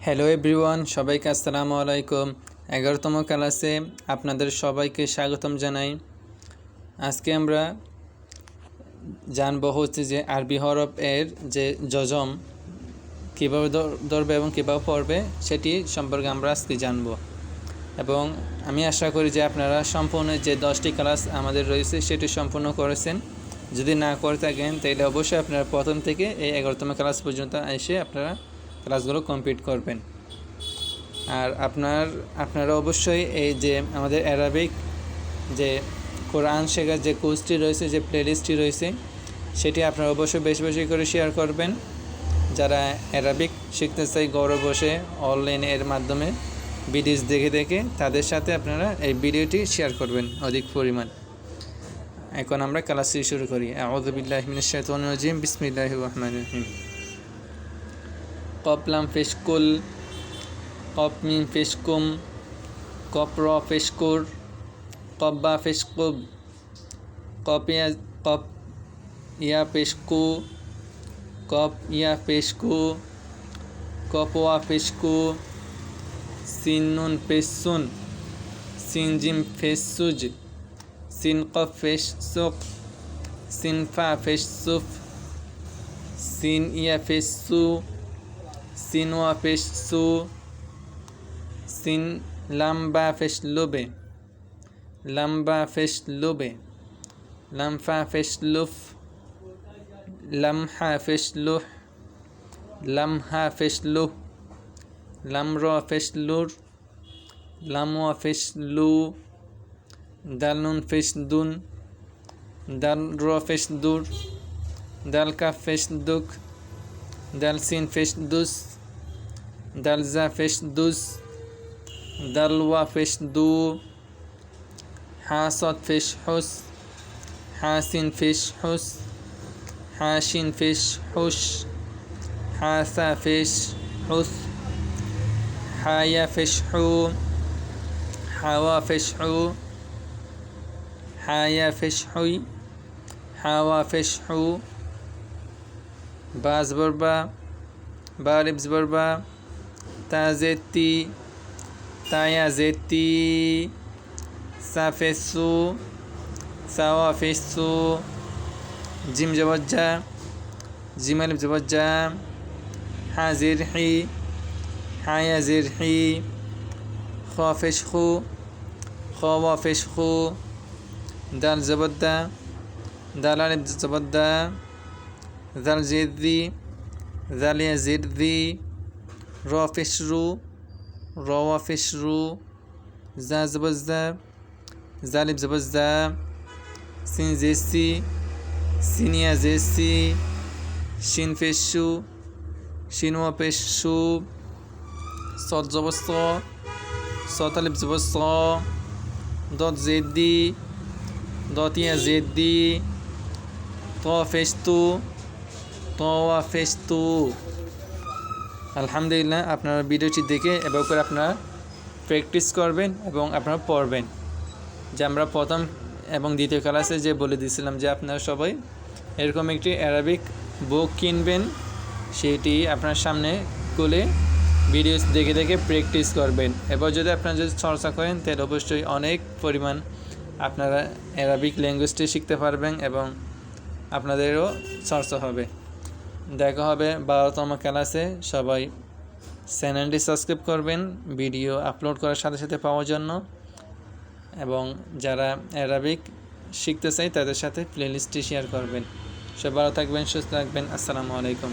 Hello everyone, সবাইকে আসসালামু আলাইকুম। 11তম ক্লাসে আপনাদের সবাইকে স্বাগতম জানাই। আজকে আমরা জানবো যে আরবি হরফ এর যে যজম কীভাবে ধরবে এবং কীভাবে পড়বে সেটি সম্পর্কে আমরা আজকে জানবো। এবং আমি আশা করি যে আপনারা সম্পূর্ণ যে 10টি ক্লাস আমাদের রয়েছে সেটি সম্পূর্ণ করেছেন। যদি না করে থাকেন তাহলে অবশ্যই আপনারা প্রথম থেকে এই 11তম ক্লাস পর্যন্ত এসে আপনারা ক্লাসগুলো কমপ্লিট করবেন। আর আপনারা অবশ্যই এই যে আমাদের অ্যারাবিক যে কোরআন শেখার যে কোর্সটি রয়েছে, যে প্লেলিস্টটি রয়েছে, সেটি আপনারা অবশ্যই বেশি বেশি করে শেয়ার করবেন। যারা অ্যারাবিক শিখতে চাই ঘরে বসে অনলাইনে এর মাধ্যমে ভিডিওস দেখে দেখে তাদের সাথে আপনারা এই ভিডিওটি শেয়ার করবেন অধিক পরিমাণ। এখন আমরা ক্লাসটি শুরু করি। আউযু বিল্লাহি মিনাশ শাইতানির রাজিম, বিসমিল্লাহির রহমানির রহিম। কফ লাম ফেশকুল, কফ মিম ফেশকুম, কফ র ফেশকুর, কফ বা ফেশকুব, কফ ইয়া ফেশকু, কফ ইয়া ফেশকু, কফ ওয়া ফেশকু, সিন নুন ফেসুন, সিন জিম ফেসুজ, সিন কফ ফেশসুক, সিন ফা ফেশসুফ, সিন ইয়া ফেশসু, সিন ওয়া ফেশসু, সিন লাম্বা ফেশলুবে, লাম্বা ফেশলুবে, লামফা ফেশলুফ, লামহা ফেশলুহ, লামহা ফেশলুহ, লামর ফেশলুর, লামওয়া ফেশলু, দালনুন ফেশদুন, দালর ফেশদুর, দালকা ফেশদুক, দালসিন ফেশদুস, দালজা ফেশদুস, দালওয়া ফেশদু, হাসদ ফেশহুস, হাসিন ফেশহুস, হাসিন ফেশহুস, হাসা ফেশহুস, হায়া ফেশহু, হাওয়া ফেশহু, হায়া ফেশহুই, হাওয়া ফেশহু, বাজ বরবা, বালিবস বরবা, তাজেতি, তায়াজেতি, সাফেসু, সাওয়াফেসু, জিম জবজ্জা, জিমালিব জবজ্জা, হাজিরহি, হায়াজিরহি, খাফেশখু, খাওয়াফেশখু, দাল জবদ্দা, দালালিব জবদ্দা, দাল জেদি, দালিয়া জেদি, রফেশরু, রওয়াফেশরু, জা জবজ্জা, জালিব জবজ্জা, সিন জেসি, সিনিয়া জেসি, শিন ফেশু, শিনওয়া পেশু, সদ জবস্ত, সতালিব জবস্ত, দত জেদি, দতিয়া জেদি, ত ফেশতু, তোয়া ফেশতু। আলহামদুলিল্লাহ, আপনারা ভিডিওটি দেখে এবার করে আপনারা প্র্যাকটিস করবেন এবং আপনারা পড়বেন। যে আমরা প্রথম এবং দ্বিতীয় ক্লাসে যে বলে দিয়েছিলাম যে আপনারা সবাই এরকম একটি অ্যারাবিক বুক কিনবেন, সেটি আপনার সামনে খুলে ভিডিওস দেখে দেখে প্র্যাকটিস করবেন। এবার যদি আপনারা যদি চর্চা করেন তাহলে অবশ্যই অনেক পরিমাণ আপনারা অ্যারাবিক ল্যাঙ্গুয়েজটি শিখতে পারবেন এবং আপনাদেরও চর্চা হবে। দেখা হবে 12তম ক্লাসে। সবাই চ্যানেলটি সাবস্ক্রাইব করবেন ভিডিও আপলোড করার সাথে সাথে পাওয়ার জন্য, এবং যারা অ্যারাবিক শিখতে চাই তাদের সাথে প্লেলিস্টটি শেয়ার করবেন। সবাই ভালো থাকবেন, সুস্থ থাকবেন। আসসালামু আলাইকুম।